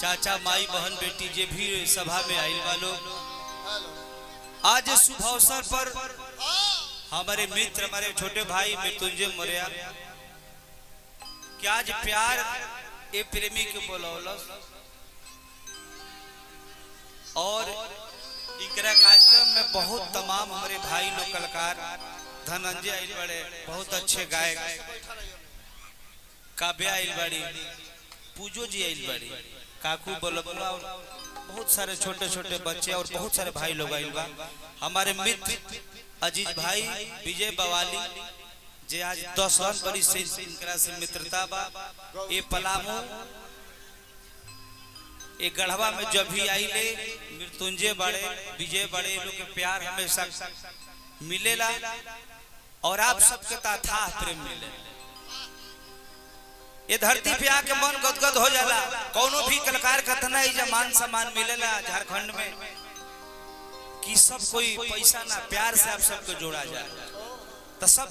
चाचा माई बहन बेटी जे भी सभा में आइल वालो, आज शुभ अवसर पर हमारे मित्र हमारे छोटे भाई मृत्युंजय मौर्य क्या आज प्यार ए प्रेमी के बोलौलस और इकरा कार्यक्रम में बहुत तमाम हमारे भाई लोग कलाकार धनंजय आइल बड़े, बहुत अच्छे गायक काव्या आइल बड़ी, पूजो जी आइल बड़ी, काकू बोलबुआ और बहुत सारे छोटे छोटे बच्चे और बहुत सारे भाई लोग आइल बा। हमारे मित्र अजीज भाई विजय बवाली जे आज 10 बरिस से इनकरा से मित्रता बा। ये पलामू एक गढ़वा में जब भी आइले मृत्युंजय बड़े विजय बड़े लोग के प्यार हमेशा मिलेला और आप सबके था प्रेम मिले। ये धरती पे आके मन गदगद हो जाला। कोनो भी कलाकार कतना ही मान सम्मान मिलेला झारखंड में कि सब कोई पैसा ना प्यार से आप सबको जोड़ा जाए। तो सब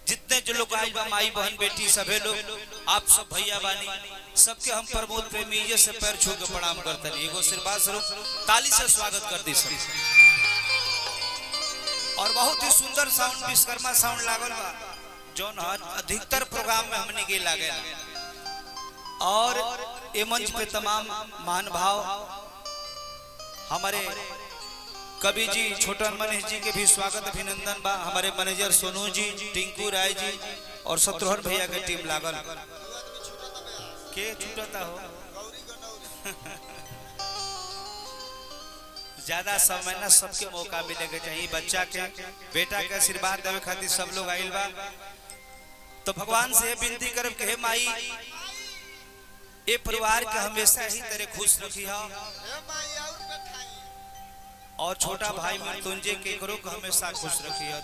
जितने जो लोग आई बा माई बहन बेटी सभी लोग आप सब भैया बानी सबके हम प्रमोद प्रेमी ये से पैर छू के प्रणाम करते हैं। एगो आशीर्वाद स्वरूप ताली से स्वागत कर दी सब। और बहुत ही सुंदर साउंड विश्वकर्मा साउंड लागल बा जो अधिकतर प्रोग्राम में हमने के लागे और ये मंच पे तमाम महानुभाव हमारे कवि जी छोटन मनीष जी के भी स्वागत अभिनंदन बा। हमारे मैनेजर सोनू जी टिंकू राय जी और शत्रुघ्न भैया के टीम लागल के छूटता हो ज्यादा समय ना सबके मौका मिले के चाहिए। बच्चा के बेटा के आशीर्वाद देवे खातिर सब लोग आइल बा। तो भगवान से विनती करब के हे माई ए परिवार के हमेशा ही तेरे खुश रखी हो और छोटा भाई मृत्युंजय के करो को हमेशा खुश रखी हो।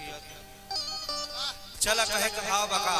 चला कहे के भाव बका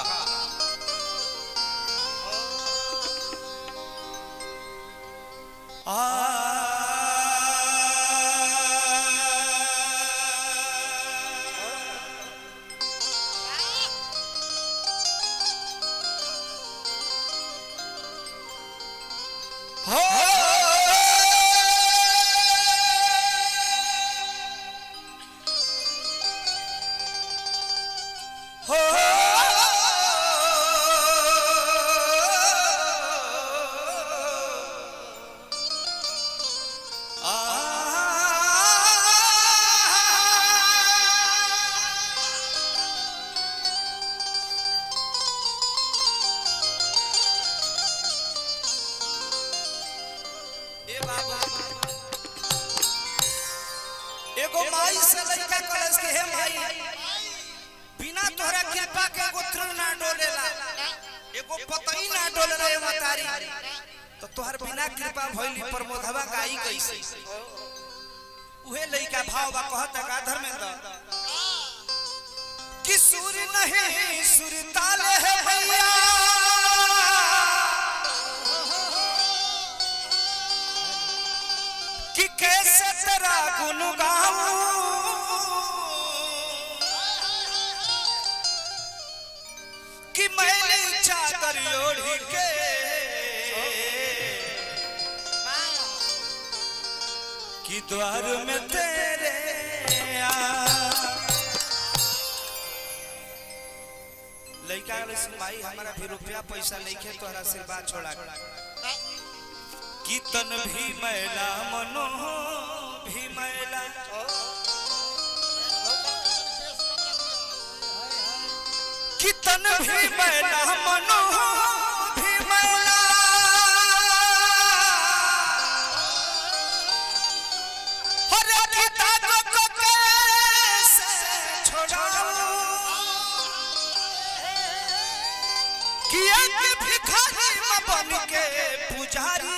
एगो माई से लड़का कलश के हे माई बिना तोहरा कृपा के एगो तृण ना डोलेला, एगो पतई ना डोलेला ए मतारी। तो तोहर बिना कृपा भइली प्रमोदवा गाई कैसे उहे लइका भाव बा कहत का धर्मेंद्र कि सुर नहीं सुर ताले है भैया कि कैसे तेरा गुण गाऊं कि मैंने चादर ओढ़ी के कि द्वार में तेरे लइका माई हमारा भी रुपया पैसा लेके तोहरा से बात छोड़ा कि तन भी मैला मनो भी मैला कि तन भी मैला मनो भी मैला हर किताब को कैसे छोड़ाऊं कि एक भिखारी बन के पुजारी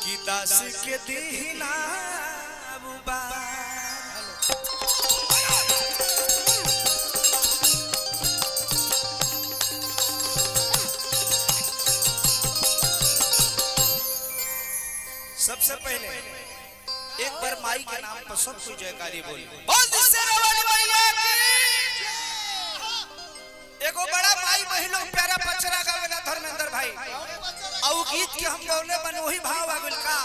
कि दास के दीना बुबा सबसे पहले एक बार माई के नाम पर सब कोई जयकारी बोली बोल दिसेरा वाली मैया की। एगो बड़ा माई बहिनो प्यारा पचरा भाई और गीत के हम गौले बन वही भाव आगुल का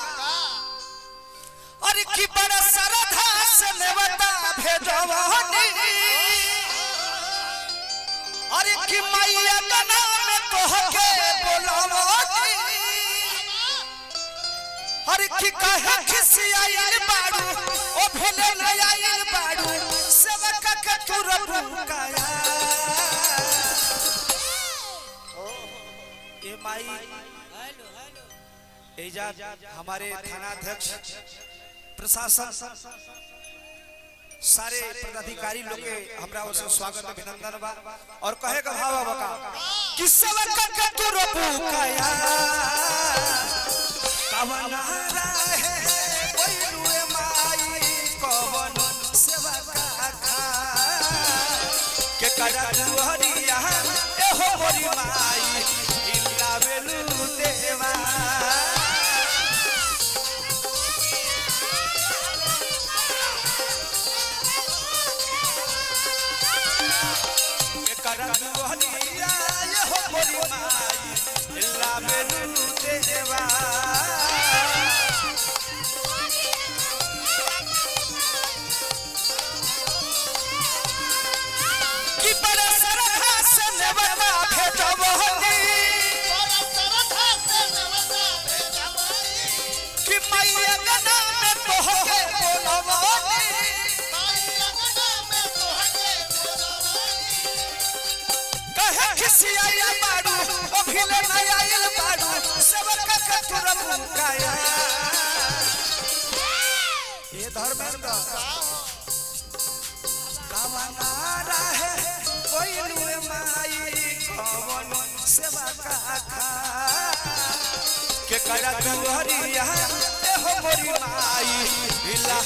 अरे की बड़ा सरधा से नेवता भेजवानी अरे की मैया का नाम तोहके बोलावानी अरे की कहे खिसियाइल बाड़ू ओ भेले नयाइल बाड़ू सेवक के तुरबू काया ए माई एजा हमारे थाना अध्यक्ष प्रशासन सारे पदाधिकारी लोग के हमरा ओर से स्वागत अभिनंदन बा और कहे का भाव बका कि सेवक के तुरबू काया कवना रहे कोइलुए माई कवन सेवक खा के करा दुहरिया ए हो मोरी माई इला बेलू देवा के करा दुहरिया ए हो मोरी माई इला बेलू देवा ये धर्मेंद्र कवना रहे कोइलुए माई कवन सेवा का खा के करा दुहरिया ए हो मोरी माई इला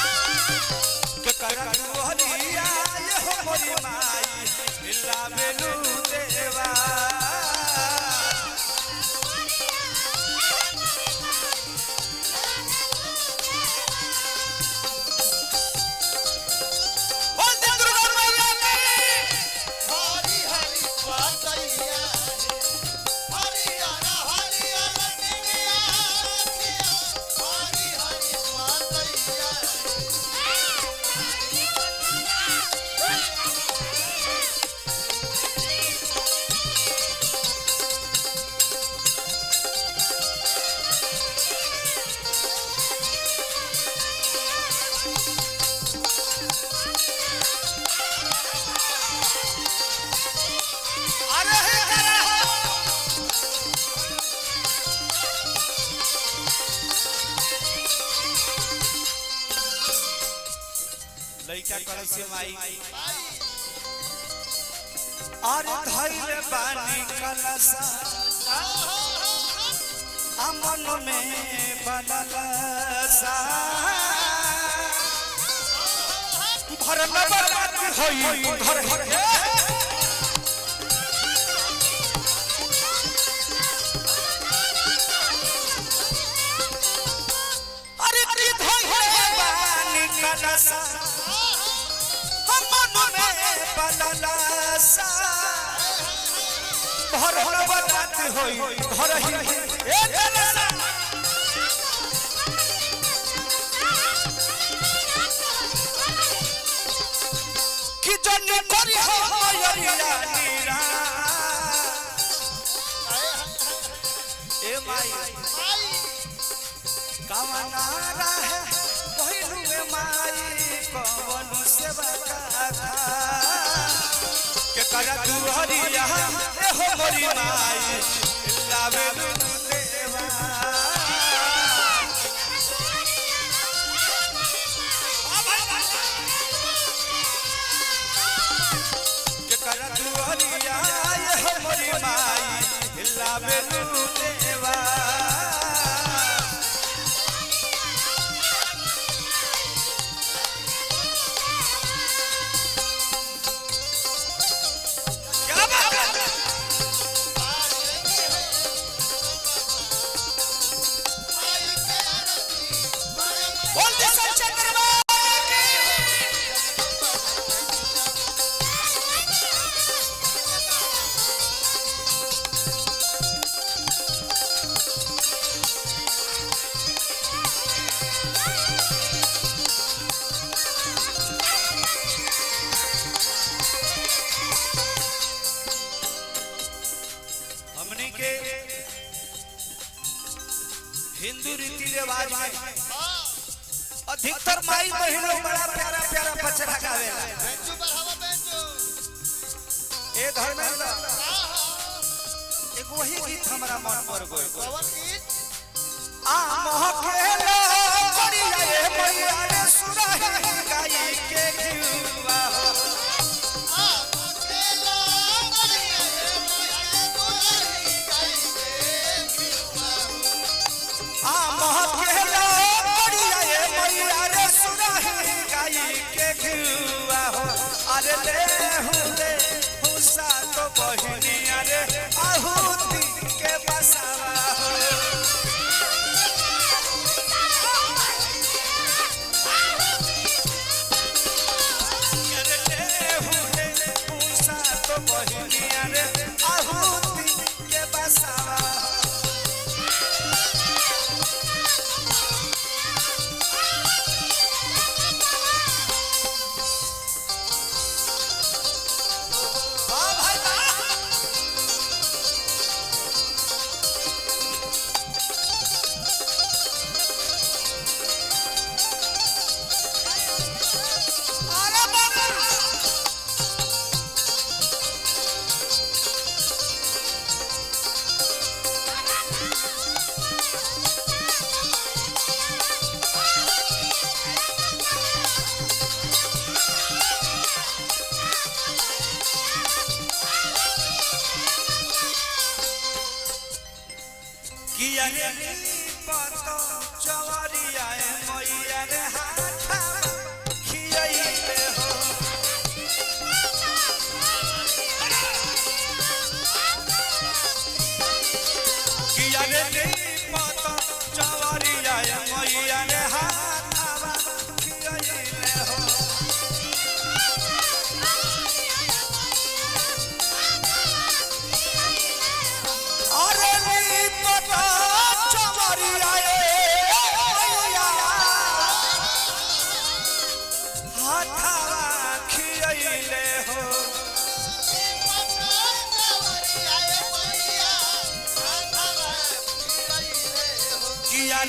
के करा दुहरिया ए हो मोरी माई इला बेलू देवा लइका कलसी माई अरे धइल बानी कलसा अमन में बनलसा भर में बर्बाद होई घर अरे की धइल बानी कलसा भर बर्बाद होई घर ही ए जनसा कि जन करी हो मयरिया नीरा ए माई कवना रहे कोइलुए माई कवन सेवा का के करा दुहरिया ए हो मोरी माई इला बेलू देवा के करा दुहरिया ए हो मोरी माई इला बेलू देवा बोल दे सच्चा हिंदू रीति रिवाज में अधिकतर माई बहनों बड़ा प्यारा प्यारा पचरा गावेला। ए धर्मेंद्र एक वही गीत हमारा मन पर गइल। आ महकेला करिया ए मैया रे सुरही गाई के घिउवा हो। आ महकेला करिया ए मैया रे सुरही गाई के घिउवा हो। आ महकेला करिया ए मैया रे सुरही गाई के घिउवा हो। अरे ले हुसा तो बहिनिया रे आहुति के बसावा हो।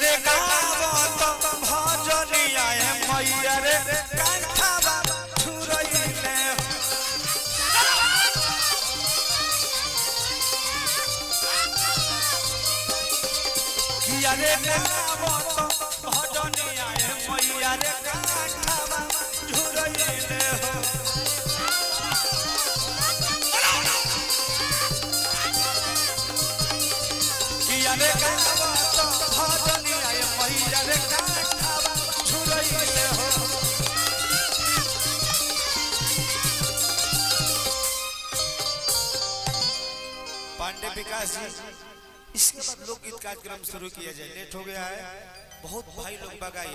रे गावत भजनिया मैया रे कंठवा छुरइले किया रे गावत भजनिया मैया रे कंठवा छुरइले हो। किया रे गावत भजनिया मैया रे कंठवा छुरइले हो। पांडे विकास जी, इसके बाद लोकगीत कार्यक्रम शुरू किया जाए। लेट हो गया है, बहुत भाई लोग बगाए।